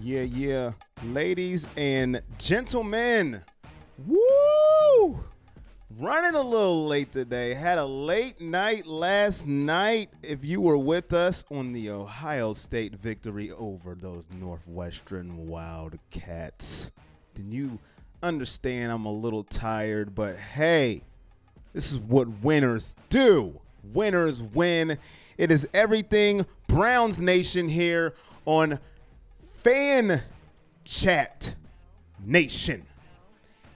Yeah. Ladies and gentlemen, woo! Running a little late today. Had a late night last night. If you were with us on the Ohio State victory over those Northwestern Wildcats, then you understand I'm a little tired, but hey, this is what winners do. Winners win. It is everything Browns Nation here on Fan Chat Nation.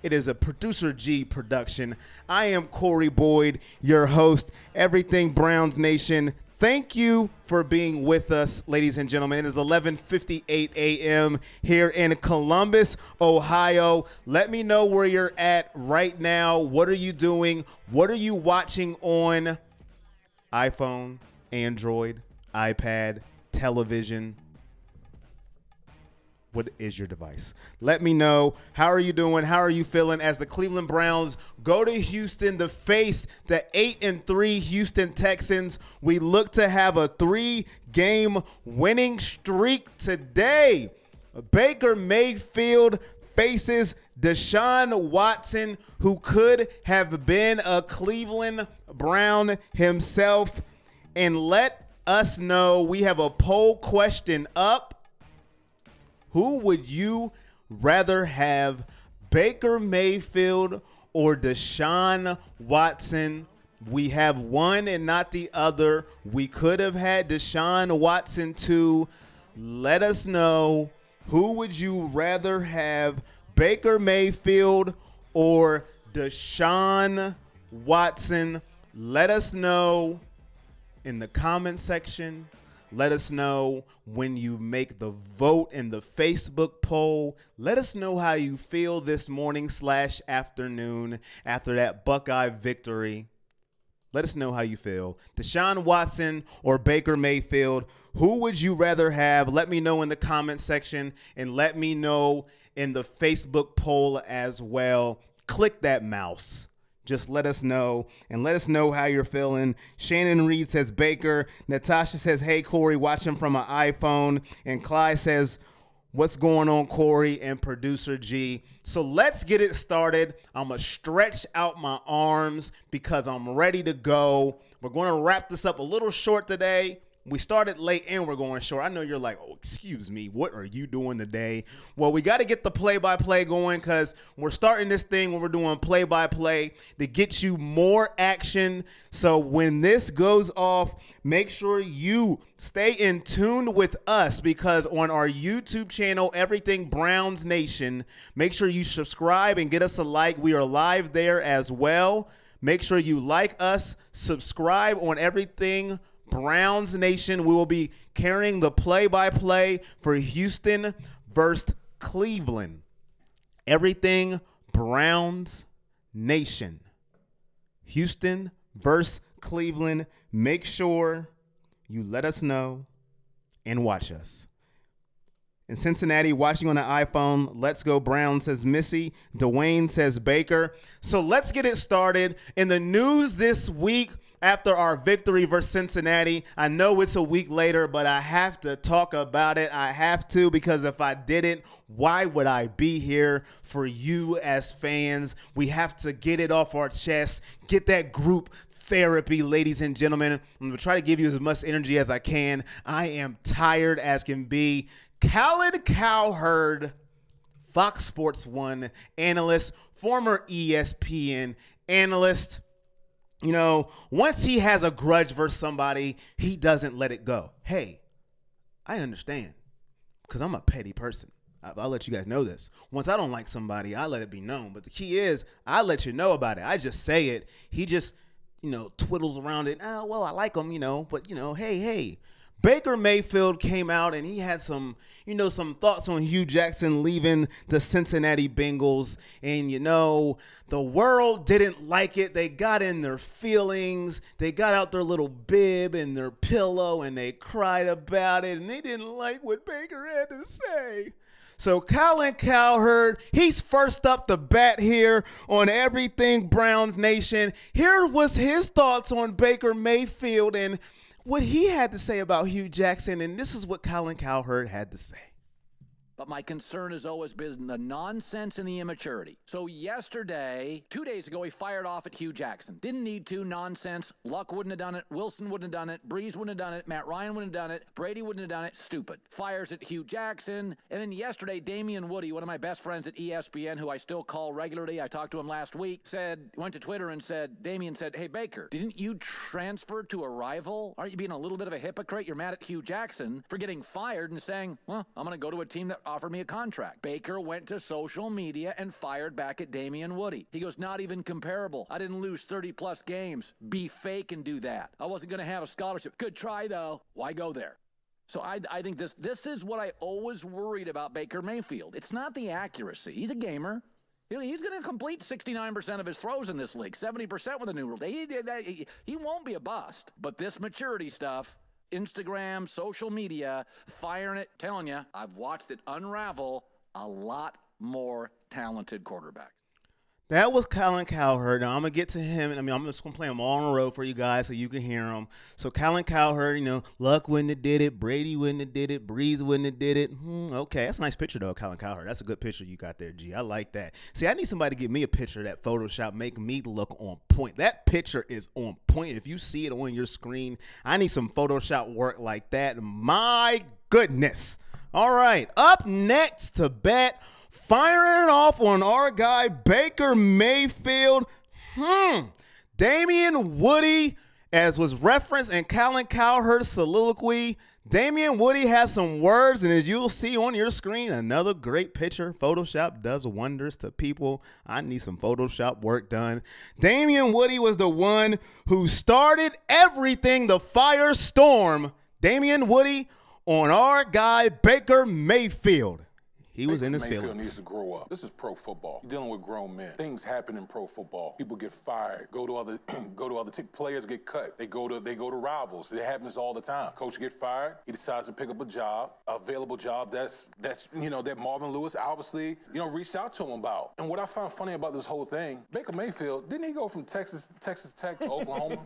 It is a Producer G production. I am Corey Boyd, your host. Everything Browns Nation. Thank you for being with us, ladies and gentlemen. It is 11:58 a.m. here in Columbus, Ohio. Let me know where you're at right now. What are you doing? What are you watching on iPhone, Android, iPad, television? What is your device? Let me know. How are you doing? How are you feeling as the Cleveland Browns go to Houston to face the 8-3 Houston Texans? We look to have a 3-game winning streak today. Baker Mayfield faces Deshaun Watson, who could have been a Cleveland Brown himself. And let us know, we have a poll question up. Who would you rather have, Baker Mayfield or Deshaun Watson? We have one and not the other. We could have had Deshaun Watson too. Let us know, who would you rather have, Baker Mayfield or Deshaun Watson? Let us know in the comment section. Let us know when you make the vote in the Facebook poll. Let us know how you feel this morning/afternoon after that Buckeye victory. Let us know how you feel. Deshaun Watson or Baker Mayfield, who would you rather have? Let me know in the comment section, and let me know in the Facebook poll as well. Click that mouse. Just let us know, and let us know how you're feeling. Shannon Reed says Baker. Natasha says, hey, Corey, watching from an iPhone. And Clyde says, what's going on, Corey and Producer G? So let's get it started. I'm going to stretch out my arms because I'm ready to go. We're going to wrap this up a little short today. We started late and we're going short. I know you're like, oh, excuse me, what are you doing today? Well, we got to get the play-by-play going because we're starting this thing when we're doing play-by-play to get you more action. So when this goes off, make sure you stay in tune with us because on our YouTube channel, Everything Browns Nation, make sure you subscribe and get us a like. We are live there as well. Make sure you like us, subscribe on Everything Browns Nation. We will be carrying the play-by-play for Houston versus Cleveland. Everything Browns Nation. Houston versus Cleveland. Make sure you let us know and watch us. In Cincinnati, watching on the iPhone, let's go Browns, says Missy. Dwayne says Baker. So let's get it started. In the news this week, after our victory versus Cincinnati, I know it's a week later, but I have to talk about it. I have to, because if I didn't, why would I be here for you as fans? We have to get it off our chest, get that group therapy, ladies and gentlemen. I'm going to try to give you as much energy as I can. I am tired as can be. Colin Cowherd, Fox Sports 1 analyst, former ESPN analyst. You know, once he has a grudge versus somebody, he doesn't let it go. Hey, I understand because I'm a petty person. I'll let you guys know this. Once I don't like somebody, I let it be known. But the key is I let you know about it. I just say it. He just, twiddles around it. Oh, well, I like him, but, hey. Baker Mayfield came out and he had some thoughts on Hugh Jackson leaving the Cincinnati Bengals. And, the world didn't like it. They got in their feelings. They got out their little bib and their pillow and they cried about it. And they didn't like what Baker had to say. So Colin Cowherd, he's first up the bat here on Everything Browns Nation. Here was his thoughts on Baker Mayfield and what he had to say about Hugh Jackson, and this is what Colin Cowherd had to say. But my concern has always been the nonsense and the immaturity. So yesterday, 2 days ago, he fired off at Hugh Jackson. Didn't need to, nonsense. Luck wouldn't have done it. Wilson wouldn't have done it. Breeze wouldn't have done it. Matt Ryan wouldn't have done it. Brady wouldn't have done it. Stupid. Fires at Hugh Jackson. And then yesterday, Damian Woody, one of my best friends at ESPN, who I still call regularly, I talked to him last week, went to Twitter and said, Damian said, hey, Baker, didn't you transfer to a rival? Aren't you being a little bit of a hypocrite? You're mad at Hugh Jackson for getting fired and saying, well, I'm going to go to a team that offered me a contract. Baker went to social media and fired back at Damian Woody. He goes, not even comparable. I didn't lose 30-plus games. Be fake and do that. I wasn't going to have a scholarship. Good try, though. Why go there? So I think this is what I always worried about Baker Mayfield. It's not the accuracy. He's a gamer. He's going to complete 69% of his throws in this league, 70% with a new rule. He won't be a bust. But this maturity stuff, Instagram, social media, firing it, telling you, I've watched it unravel a lot more talented quarterbacks. That was Colin Cowherd. Now, I'm going to get to him. I'm just going to play him all in a row for you guys so you can hear him. So, Colin Cowherd, Luck wouldn't have did it. Brady wouldn't have did it. Breeze wouldn't have did it. Okay, that's a nice picture, though, Colin Cowherd. That's a good picture you got there, G. I like that. See, I need somebody to give me a picture of that Photoshop, make me look on point. That picture is on point. If you see it on your screen, I need some Photoshop work like that. My goodness. All right, up next to bet, firing off on our guy Baker Mayfield. Damian Woody, as was referenced in Colin Cowherd's soliloquy, Damian Woody has some words, and as you'll see on your screen, another great picture. Photoshop does wonders to people. I need some Photoshop work done. Damian Woody was the one who started everything, the firestorm. Damian Woody on our guy Baker Mayfield. He was in his feelings. Mayfield needs to grow up. This is pro football. You're dealing with grown men. Things happen in pro football. People get fired. Go to other players get cut. They go to rivals. It happens all the time. Coach get fired. He decides to pick up a job, available job that Marvin Lewis obviously reached out to him about. And what I found funny about this whole thing, Baker Mayfield, didn't he go from Texas Tech to Oklahoma?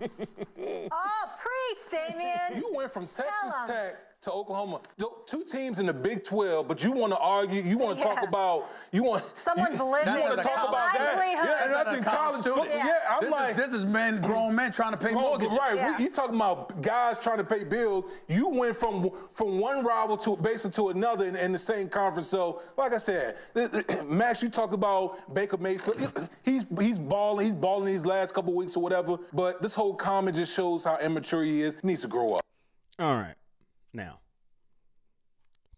Oh, preach, Damian. You went from Texas Tech to Oklahoma. Two teams in the Big 12, but you want to argue, you want to talk about, someone's living. You want to talk about that? Yeah, and that's in college football. Yeah, this is grown men trying to pay mortgages. Right, yeah. You talking about guys trying to pay bills. You went from one rival to another in the same conference. So, like I said, Max, you talk about Baker Mayfield. He's balling these last couple weeks or whatever. But this whole comment just shows how immature he is. He needs to grow up. All right. Now,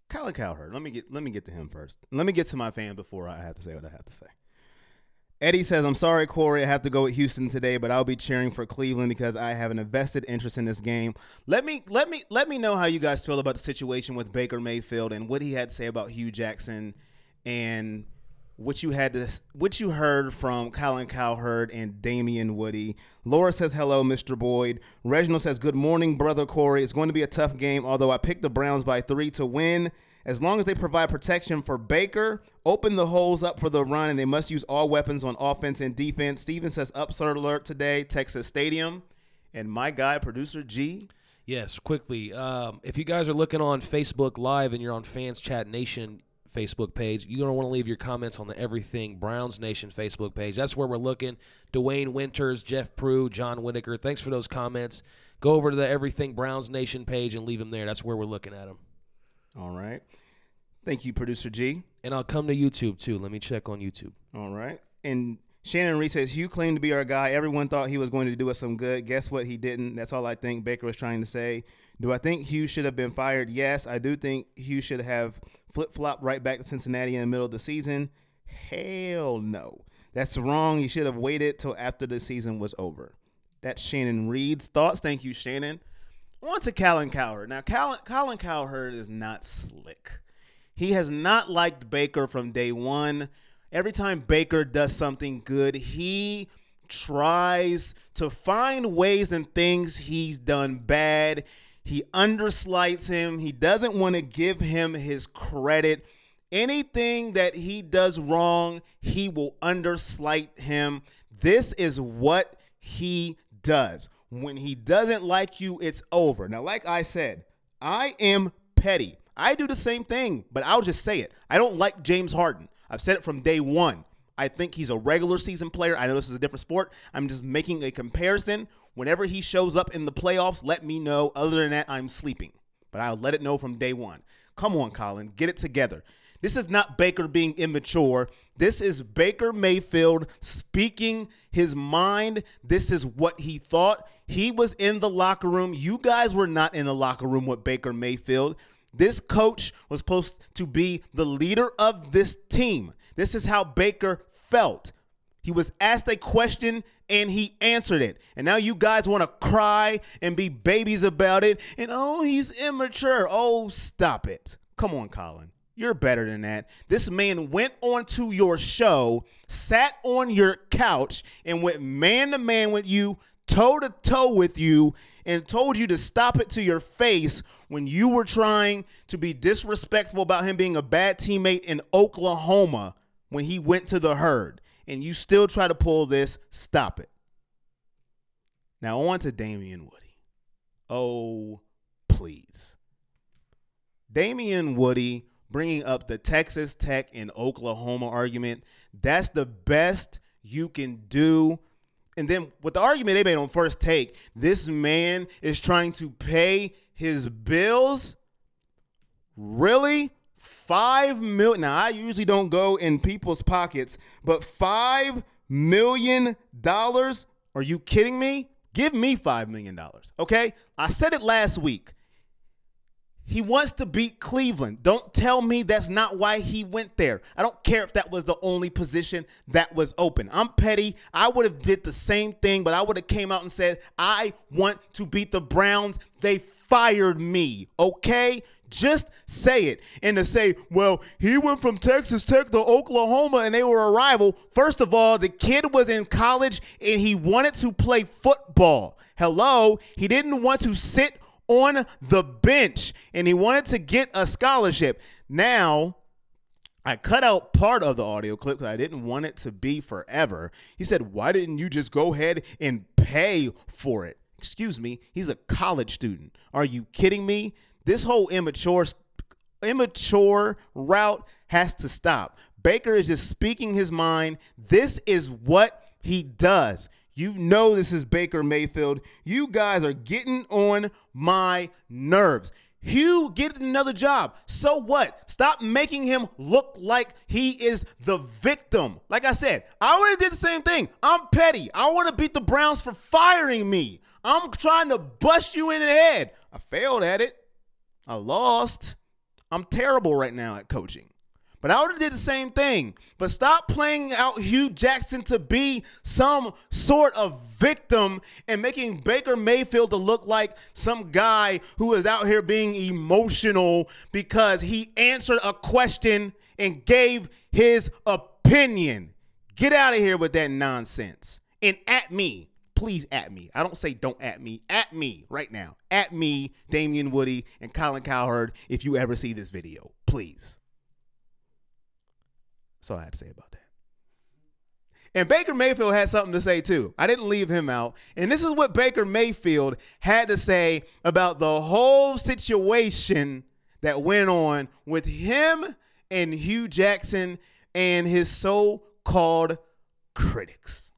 Colin Cowherd, let me get to him first. Let me get to my fan before I have to say what I have to say. Eddie says, I'm sorry, Corey, I have to go with Houston today, but I'll be cheering for Cleveland because I have an invested interest in this game. Let me know how you guys feel about the situation with Baker Mayfield and what he had to say about Hugh Jackson and what you heard from Colin Cowherd and Damian Woody. Laura says, hello, Mr. Boyd. Reginald says, good morning, brother Corey. It's going to be a tough game, although I picked the Browns by 3 to win. As long as they provide protection for Baker, open the holes up for the run, and they must use all weapons on offense and defense. Steven says, upset alert today, Texas Stadium. And my guy, producer G. Yes, quickly. If you guys are looking on Facebook Live and you're on Fans Chat Nation Facebook page, you're going to want to leave your comments on the Everything Browns Nation Facebook page. That's where we're looking. Dwayne Winters, Jeff Prue, John Whitaker, thanks for those comments. Go over to the Everything Browns Nation page and leave them there. That's where we're looking at them. All right. Thank you, producer G. And I'll come to YouTube, too. Let me check on YouTube. All right. And Shannon Reed says, Hugh claimed to be our guy. Everyone thought he was going to do us some good. Guess what? He didn't. That's all I think Baker was trying to say. Do I think Hugh should have been fired? Yes, I do think Hugh should have flip-flopped right back to Cincinnati in the middle of the season. Hell no. That's wrong. He should have waited till after the season was over. That's Shannon Reed's thoughts. Thank you, Shannon. On to Colin Cowherd. Now, Colin Cowherd is not slick. He has not liked Baker from day one. Every time Baker does something good, he tries to find ways and things he's done bad. He underslights him. He doesn't want to give him his credit. Anything that he does wrong, he will underslight him. This is what he does. When he doesn't like you, it's over. Now, like I said, I am petty. I do the same thing, but I'll just say it. I don't like James Harden. I've said it from day one. I think he's a regular season player. I know this is a different sport. I'm just making a comparison. Whenever he shows up in the playoffs, let me know. Other than that, I'm sleeping. But I'll let it know from day one. Come on, Colin. Get it together. This is not Baker being immature. This is Baker Mayfield speaking his mind. This is what he thought. He was in the locker room. You guys were not in the locker room with Baker Mayfield. This coach was supposed to be the leader of this team. This is how Baker felt. He was asked a question and he answered it. And now you guys want to cry and be babies about it. And, oh, he's immature. Oh, stop it. Come on, Colin. You're better than that. This man went onto your show, sat on your couch, and went man-to-man with you, toe-to-toe with you, and told you to stop it to your face when you were trying to be disrespectful about him being a bad teammate in Oklahoma when he went to the herd. And you still try to pull this. Stop it. Now on to Damian Woody. Oh, please. Damian Woody bringing up the Texas Tech and Oklahoma argument. That's the best you can do. And then with the argument they made on First Take, this man is trying to pay his bills. Really? $5 million. Now, I usually don't go in people's pockets, but $5 million? Are you kidding me? Give me $5 million, okay? I said it last week. He wants to beat Cleveland. Don't tell me that's not why he went there. I don't care if that was the only position that was open. I'm petty. I would have did the same thing, but I would have came out and said, I want to beat the Browns. They fired me, okay? Just say it. And to say, well, he went from Texas Tech to Oklahoma and they were a rival. First of all, the kid was in college and he wanted to play football. Hello? He didn't want to sit on the bench, and he wanted to get a scholarship. Now, I cut out part of the audio clip because I didn't want it to be forever. He said, why didn't you just go ahead and pay for it? Excuse me, he's a college student. Are you kidding me? This whole immature route has to stop. Baker is just speaking his mind. This is what he does. You know this is Baker Mayfield. You guys are getting on my nerves. Hugh, get another job. So what? Stop making him look like he is the victim. Like I said, I would have did the same thing. I'm petty. I want to beat the Browns for firing me. I'm trying to bust you in the head. I failed at it. I lost. I'm terrible right now at coaching. But I would have did the same thing. But stop playing out Hugh Jackson to be some sort of victim and making Baker Mayfield to look like some guy who is out here being emotional because he answered a question and gave his opinion. Get out of here with that nonsense. And at me. Please at me. I don't say don't at me. At me right now. At me, Damian Woody, and Colin Cowherd if you ever see this video. Please. That's all I had to say about that. And Baker Mayfield had something to say too. I didn't leave him out. And this is what Baker Mayfield had to say about the whole situation that went on with him and Hugh Jackson and his so-called critics.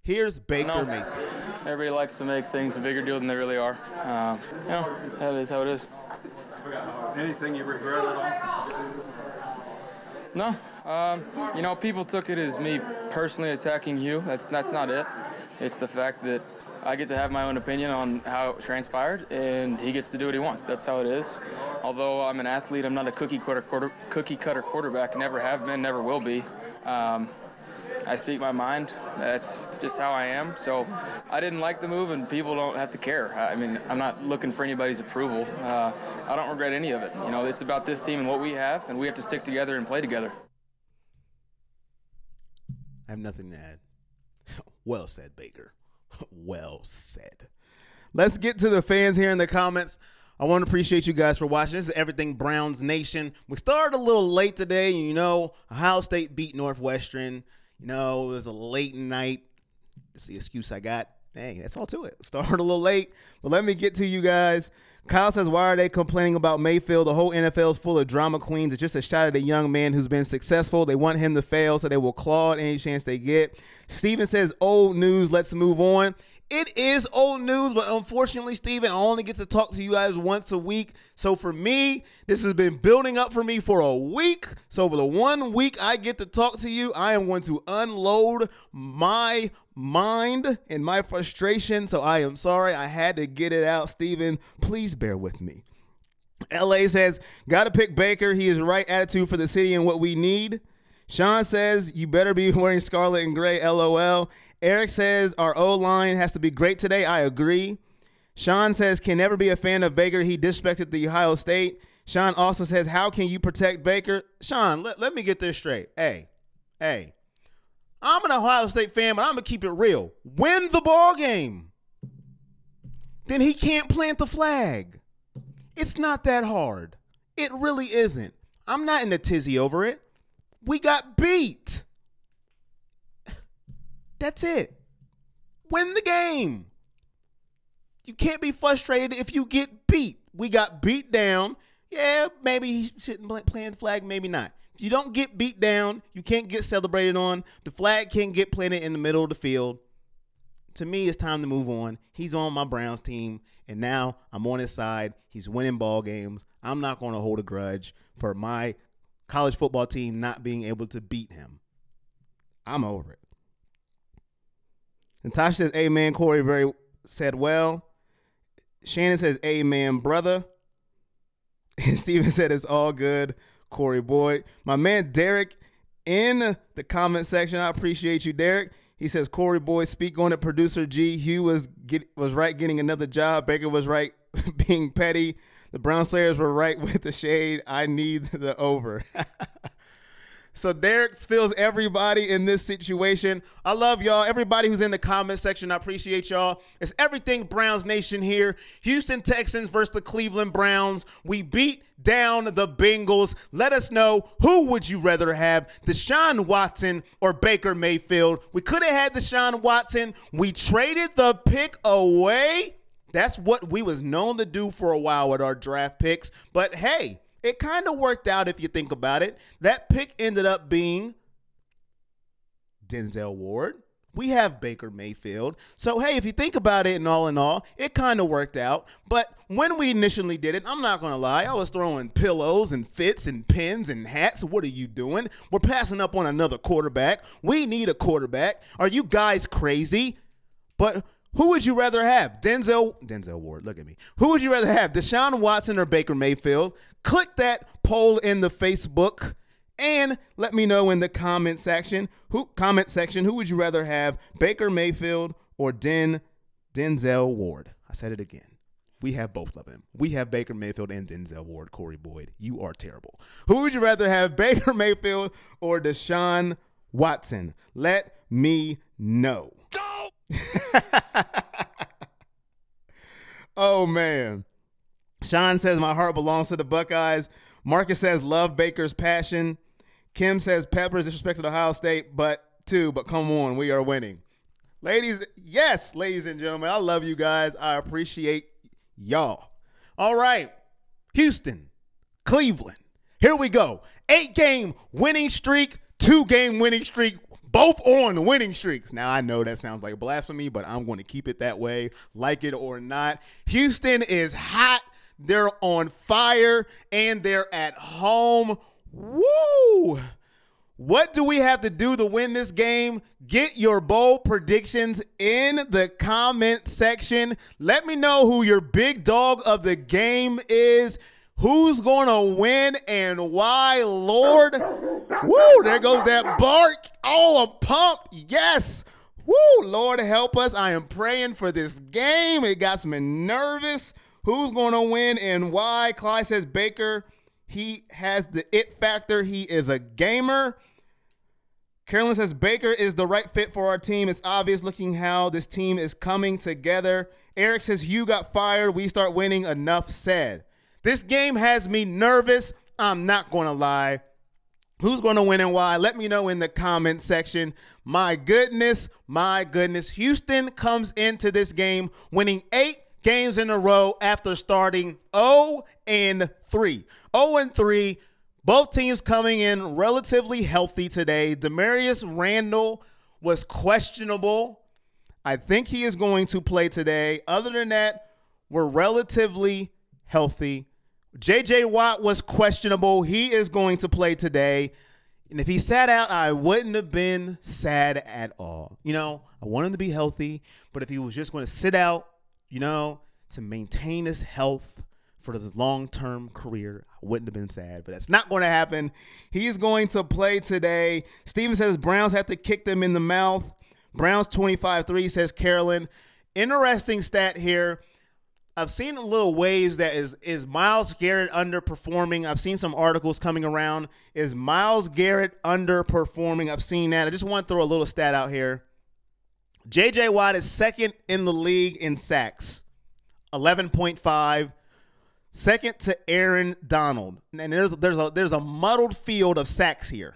Here's Baker Mayfield. Everybody likes to make things a bigger deal than they really are. That is how it is. Anything you regret at all? No. People took it as me personally attacking Hugh. That's not it. It's the fact that I get to have my own opinion on how it transpired, and he gets to do what he wants. That's how it is. Although I'm an athlete, I'm not a cookie cutter quarterback. Never have been, never will be. I speak my mind. That's just how I am. So I didn't like the move, and people don't have to care. I mean, I'm not looking for anybody's approval. I don't regret any of it. It's about this team and what we have, and we have to stick together and play together. I have nothing to add. Well said, Baker. Well said. Let's get to the fans here in the comments. I want to appreciate you guys for watching. This is Everything Browns Nation. We started a little late today. Ohio State beat Northwestern. It was a late night. That's the excuse I got. Hey, that's all to it. Started a little late, but let me get to you guys. Kyle says, why are they complaining about Mayfield? The whole NFL is full of drama queens. It's just a shot at a young man who's been successful. They want him to fail, so they will claw at any chance they get. Steven says, old news, let's move on. It is old news, but unfortunately, Steven, I only get to talk to you guys once a week. So for me, this has been building up for me for a week. So for the 1 week I get to talk to you, I am going to unload my mind and my frustration. So I am sorry. I had to get it out. Steven, please bear with me. LA says, got to pick Baker. He is the right attitude for the city and what we need. Sean says, you better be wearing scarlet and gray, LOL. Eric says, our O-line has to be great today. I agree. Sean says, can never be a fan of Baker. He disrespected the Ohio State. Sean also says, how can you protect Baker? Sean, let me get this straight. Hey, I'm an Ohio State fan, but I'm going to keep it real. Win the ball game. Then he can't plant the flag. It's not that hard. It really isn't. I'm not in a tizzy over it. We got beat. That's it. Win the game. You can't be frustrated if you get beat. We got beat down. Yeah, maybe he shouldn't plant the flag, maybe not. If you don't get beat down, you can't get celebrated on. The flag can't get planted in the middle of the field. To me, it's time to move on. He's on my Browns team, and now I'm on his side. He's winning ball games. I'm not going to hold a grudge for my college football team not being able to beat him. I'm over it. Natasha says, amen. Corey very said well. Shannon says, amen, brother. And Steven said, it's all good, Corey Boyd. My man Derek in the comment section. I appreciate you, Derek. He says, Corey Boyd, speak on it. Producer G. Hugh was right getting another job. Baker was right being petty. The Browns players were right with the shade. I need the over. So Derek feels everybody in this situation. I love y'all. Everybody who's in the comment section, I appreciate y'all. It's everything Browns Nation here. Houston Texans versus the Cleveland Browns. We beat down the Bengals. Let us know, who would you rather have, Deshaun Watson or Baker Mayfield? We could have had Deshaun Watson. We traded the pick away. That's what we was known to do for a while with our draft picks. But hey, it kind of worked out if you think about it. That pick ended up being Denzel Ward. We have Baker Mayfield. So, hey, if you think about it, and all in all, it kind of worked out. But when we initially did it, I'm not going to lie, I was throwing pillows and fits and pins and hats. What are you doing? We're passing up on another quarterback. We need a quarterback. Are you guys crazy? But who would you rather have? Denzel Ward, look at me. Who would you rather have, Deshaun Watson or Baker Mayfield? Click that poll in the Facebook and let me know in the comment section. Who would you rather have, Baker Mayfield or Denzel Ward? I said it again. We have both of them. We have Baker Mayfield and Denzel Ward. Corey Boyd, you are terrible. Who would you rather have, Baker Mayfield or Deshaun Watson? Let me know. Oh, man. Sean says, my heart belongs to the Buckeyes. Marcus says, love Baker's passion. Kim says, Peppers disrespected Ohio State, but come on, we are winning. Ladies and gentlemen, I love you guys. I appreciate y'all. All right, Houston, Cleveland. Here we go. 8-game winning streak, 2-game winning streak, both on winning streaks. Now, I know that sounds like blasphemy, but I'm going to keep it that way, like it or not. Houston is hot. They're on fire, and they're at home. Woo! What do we have to do to win this game? Get your bold predictions in the comment section. Let me know who your big dog of the game is. Who's going to win and why, Lord? Woo, there goes that bark. Oh, a pump. Yes. Woo, Lord, help us. I am praying for this game. It got me nervous. Who's going to win and why? Clyde says Baker. He has the it factor. He is a gamer. Carolyn says Baker is the right fit for our team. It's obvious looking how this team is coming together. Eric says Hugh got fired. We start winning. Enough said. This game has me nervous. I'm not going to lie. Who's going to win and why? Let me know in the comment section. My goodness. Houston comes into this game winning 8 games in a row after starting 0-3. 0-3. Both teams coming in relatively healthy today. Demarius Randall was questionable. I think he is going to play today. Other than that, we're relatively healthy. J.J. Watt was questionable. He is going to play today. And if he sat out, I wouldn't have been sad at all. You know, I want him to be healthy. But if he was just going to sit out, you know, to maintain his health for his long-term career, I wouldn't have been sad. But that's not going to happen. He's going to play today. Steven says Browns have to kick them in the mouth. Browns 25-3, says Carolyn. Interesting stat here. I've seen a little waves that is Myles Garrett underperforming. I've seen some articles coming around. Is Myles Garrett underperforming? I've seen that. I just want to throw a little stat out here. J.J. Watt is second in the league in sacks, 11.5. Second to Aaron Donald. And there's a muddled field of sacks here.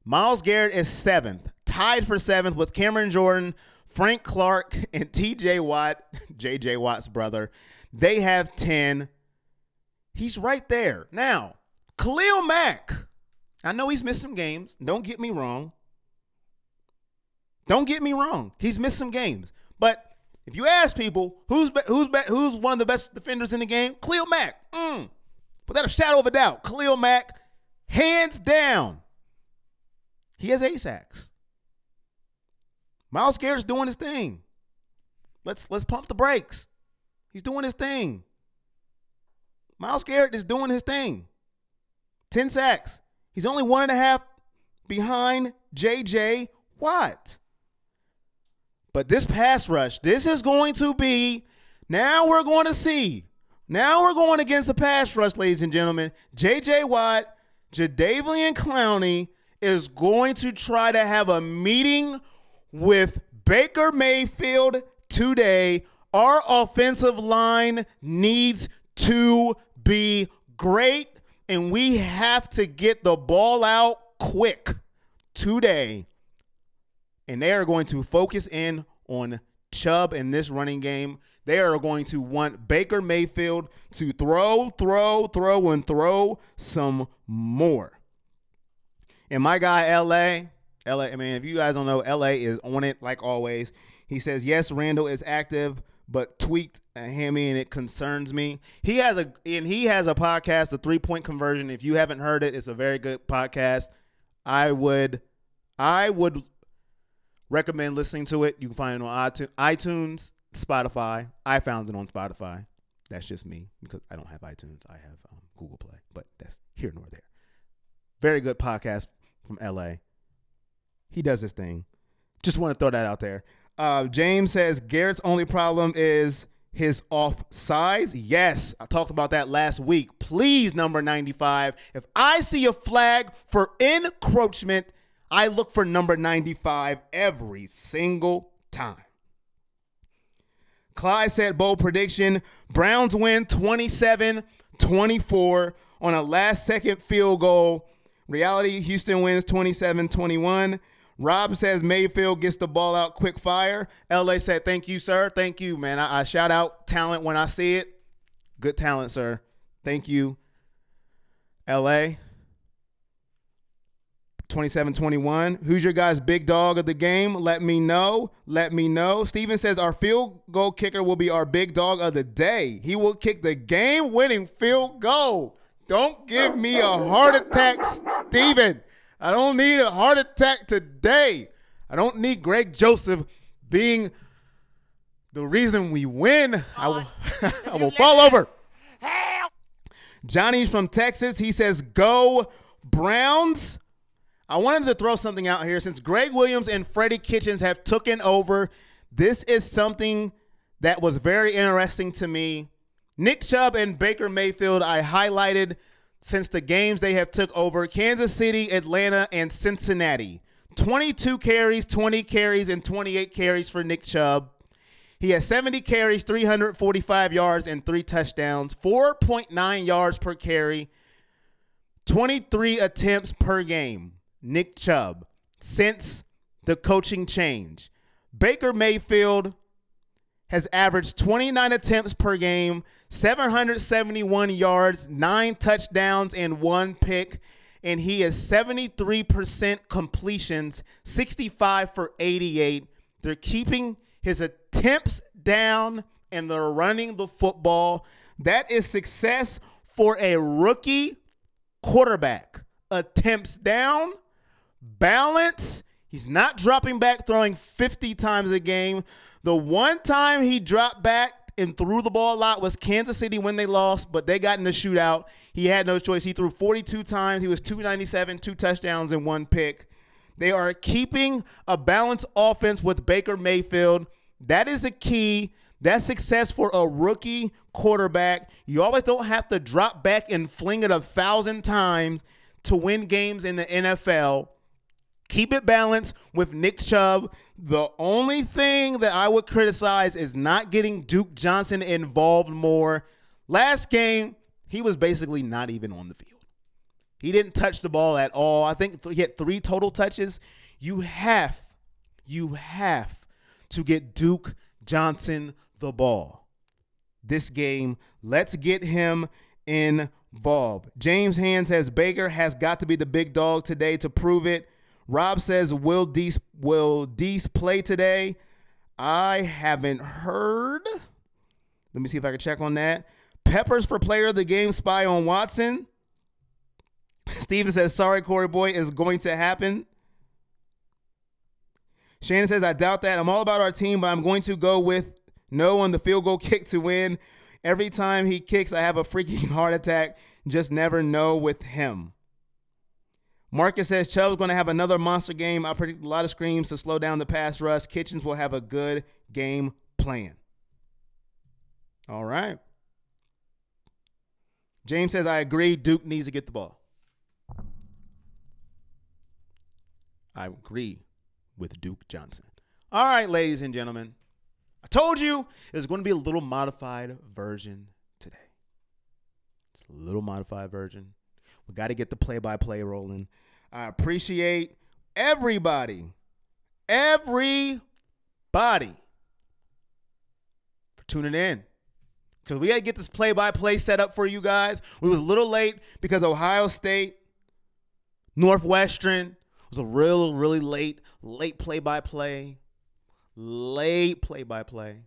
Myles Garrett is seventh, tied for seventh with Cameron Jordan, Frank Clark, and T.J. Watt, J.J. Watt's brother. They have 10. He's right there. Now, Khalil Mack. I know he's missed some games. Don't get me wrong. He's missed some games. But if you ask people who's one of the best defenders in the game, Khalil Mack. Without a shadow of a doubt, Khalil Mack, hands down. He has 8 sacks. Myles Garrett's doing his thing. Let's pump the brakes. He's doing his thing. Myles Garrett is doing his thing. 10 sacks. He's only 1.5 behind J.J. Watt. But this pass rush, this is going to be, now we're going to see. Now we're going against the pass rush, ladies and gentlemen. J.J. Watt, Jadeveon Clowney is going to try to have a meeting with Baker Mayfield today. Our offensive line needs to be great, and we have to get the ball out quick today. And they are going to focus in on Chubb in this running game. They are going to want Baker Mayfield to throw some more. And my guy, L.A., I mean, if you guys don't know, L.A. is on it like always. He says, yes, Randall is active, but tweaked a hammy, and it concerns me. He has a podcast, The 3-Point Conversion. If you haven't heard it, it's a very good podcast. I would recommend listening to it. You can find it on iTunes, Spotify. I found it on Spotify. That's just me because I don't have iTunes. I have Google Play, but that's here nor there. Very good podcast from L.A. He does his thing. Just want to throw that out there. James says Garrett's only problem is his offsides. Yes, I talked about that last week. Please, number 95. If I see a flag for encroachment, I look for number 95 every single time. Clyde said bold prediction. Browns win 27-24 on a last-second field goal. Reality, Houston wins 27-21. Rob says Mayfield gets the ball out quick fire. LA said, thank you, sir. Thank you, man. I shout out talent when I see it. Good talent, sir. Thank you. LA. 27-21. Who's your guys' big dog of the game? Let me know. Steven says our field goal kicker will be our big dog of the day. He will kick the game-winning field goal. Don't give me a heart attack, Steven. I don't need a heart attack today. I don't need Greg Joseph being the reason we win. I will fall over. Help. Johnny's from Texas. He says, go Browns. I wanted to throw something out here. Since Greg Williams and Freddie Kitchens have taken over, this is something that was very interesting to me. Nick Chubb and Baker Mayfield, I highlighted since the games they have took over. Kansas City, Atlanta, and Cincinnati. 22 carries, 20 carries, and 28 carries for Nick Chubb. He has 70 carries, 345 yards, and 3 touchdowns, 4.9 yards per carry, 23 attempts per game. Nick Chubb, since the coaching change. Baker Mayfield has averaged 29 attempts per game, 771 yards, 9 touchdowns, and 1 pick. And he is 73% completions, 65 for 88. They're keeping his attempts down, and they're running the football. That is success for a rookie quarterback. Attempts down, balance. He's not dropping back, throwing 50 times a game. The one time he dropped back and threw the ball a lot was Kansas City when they lost, but they got in the shootout. He had no choice. He threw 42 times. He was 297, 2 touchdowns, and 1 pick. They are keeping a balanced offense with Baker Mayfield. That is a key. That's success for a rookie quarterback. You always don't have to drop back and fling it 1,000 times to win games in the NFL. Keep it balanced with Nick Chubb. The only thing that I would criticize is not getting Duke Johnson involved more. Last game, he was basically not even on the field. He didn't touch the ball at all. I think he had 3 total touches. You have to get Duke Johnson the ball. This game, let's get him involved. James Hand says Baker has got to be the big dog today to prove it. Rob says, will Deese play today? I haven't heard. Let me see if I can check on that. Peppers for player of the game spy on Watson. Steven says, sorry, Corey boy, is going to happen. Shannon says, I doubt that. I'm all about our team, but I'm going to go with no on the field goal kick to win. Every time he kicks, I have a freaking heart attack. Just never know with him. Marcus says Chubb's going to have another monster game. I predict a lot of screams to slow down the pass rush. Kitchens will have a good game plan. All right. James says, I agree. Duke needs to get the ball. I agree with Duke Johnson. All right, ladies and gentlemen. I told you there's going to be a little modified version today. It's a little modified version. We got to get the play-by-play rolling. I appreciate everybody for tuning in. Because we got to get this play-by-play set up for you guys. We was a little late because Ohio State, Northwestern was a really late play-by-play. Late play-by-play.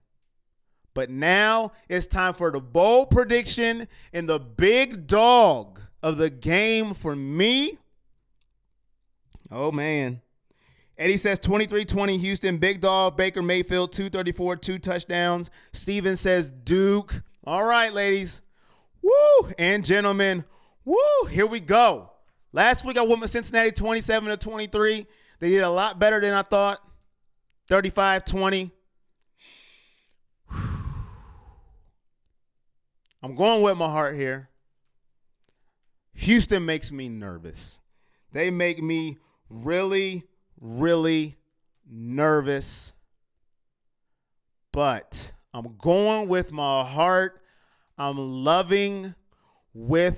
But now it's time for the bold prediction and the big dog of the game for me. Oh, man. Eddie says 23-20 Houston. Big dog, Baker Mayfield, 234, 2 touchdowns. Steven says Duke. All right, ladies. Woo! And gentlemen. Woo! Here we go. Last week I went with Cincinnati 27-23. They did a lot better than I thought. 35-20. I'm going with my heart here. Houston makes me nervous. They make me really nervous. But I'm going with my heart. I'm loving what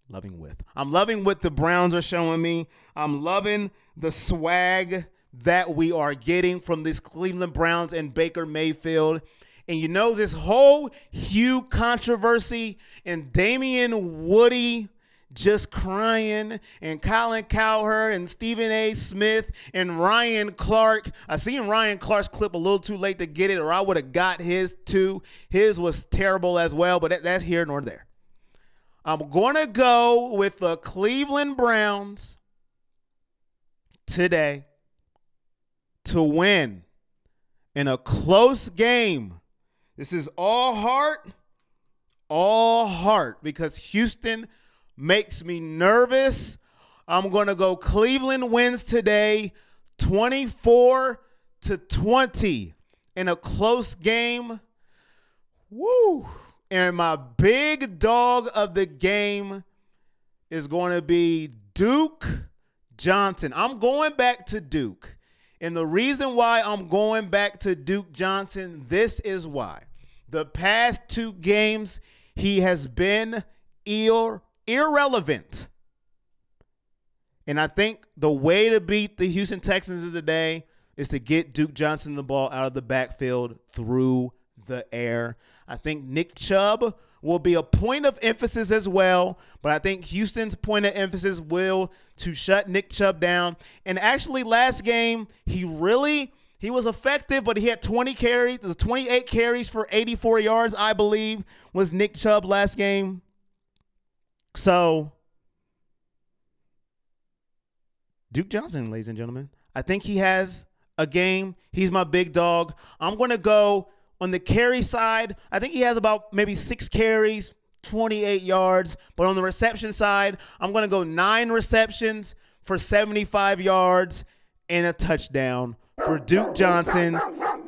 the Browns are showing me. I'm loving the swag that we are getting from this Cleveland Browns and Baker Mayfield. And you know, this whole Hugh controversy and Damian Woody just crying and Colin Cowherd and Stephen A. Smith and Ryan Clark. I seen Ryan Clark's clip a little too late to get it, or I would have got his too. His was terrible as well, but that's here nor there. I'm going to go with the Cleveland Browns today to win in a close game. This is all heart, because Houston makes me nervous. I'm going to go Cleveland wins today 24-20 in a close game. Woo! And my big dog of the game is going to be Duke Johnson. I'm going back to Duke. And the reason why I'm going back to Duke Johnson, this is why. The past 2 games, he has been irrelevant. And I think the way to beat the Houston Texans is today, is to get Duke Johnson the ball out of the backfield through the air. I think Nick Chubb will be a point of emphasis as well, but I think Houston's point of emphasis will to shut Nick Chubb down. And actually last game, he was effective, but he had 20 carries. It was 28 carries for 84 yards, I believe, was Nick Chubb last game. So Duke Johnson, ladies and gentlemen, I think he has a game. He's my big dog. I'm going to go on the carry side. I think he has about maybe 6 carries, 28 yards. But on the reception side, I'm going to go 9 receptions for 75 yards and a touchdown for Duke Johnson.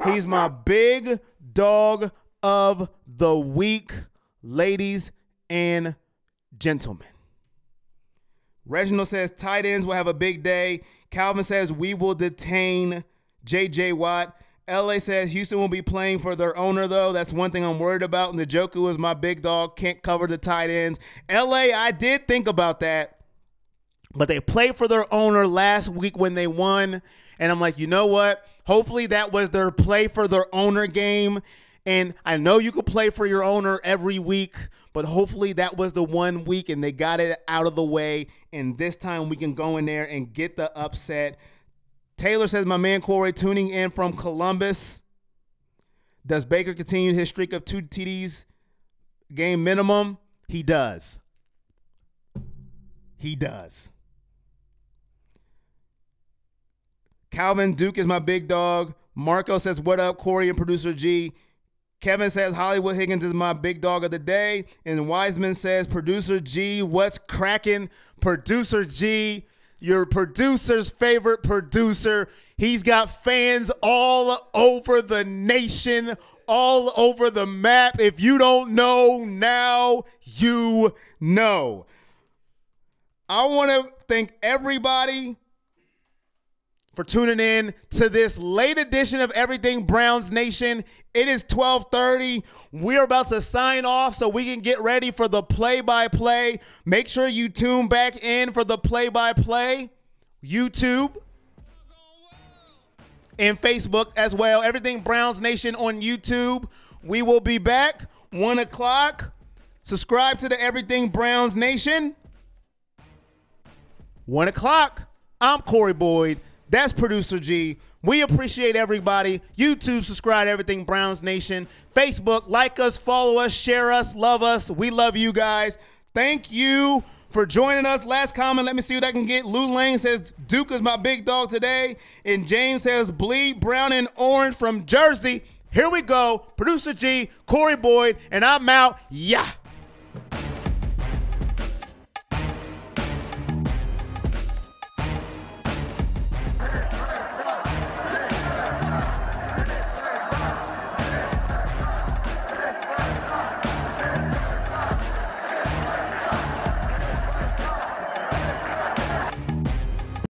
He's my big dog of the week, ladies and gentlemen. Reginald says tight ends will have a big day. Calvin says we will detain J.J. Watt. LA says Houston will be playing for their owner, though. That's one thing I'm worried about. And the Njoku is my big dog. Can't cover the tight ends. LA, I did think about that. But they played for their owner last week when they won. And I'm like, you know what? Hopefully that was their play for their owner game. And I know you could play for your owner every week, but hopefully that was the one week and they got it out of the way. And this time we can go in there and get the upset. Taylor says, my man Corey tuning in from Columbus. Does Baker continue his streak of 2 TDs game minimum? He does. He does. Calvin, Duke is my big dog. Marco says, what up, Corey and producer G? Kevin says, Hollywood Higgins is my big dog of the day. And Wiseman says, producer G, what's cracking? Producer G, your producer's favorite producer. He's got fans all over the nation, all over the map. If you don't know, now you know. I want to thank everybody for tuning in to this late edition of Everything Browns Nation. It is 12:30. We're about to sign off so we can get ready for the play-by-play. Make sure you tune back in for the play-by-play. YouTube and Facebook as well. Everything Browns Nation on YouTube. We will be back 1 o'clock. Subscribe to the Everything Browns Nation. 1 o'clock. I'm Corey Boyd. That's producer G. We appreciate everybody. YouTube, subscribe to Everything Browns Nation. Facebook, like us, follow us, share us, love us. We love you guys. Thank you for joining us. Last comment, let me see what I can get. Lou Lane says, Duke is my big dog today. And James says, bleed brown and orange from Jersey. Here we go. Producer G, Corey Boyd, and I'm out. Yeah.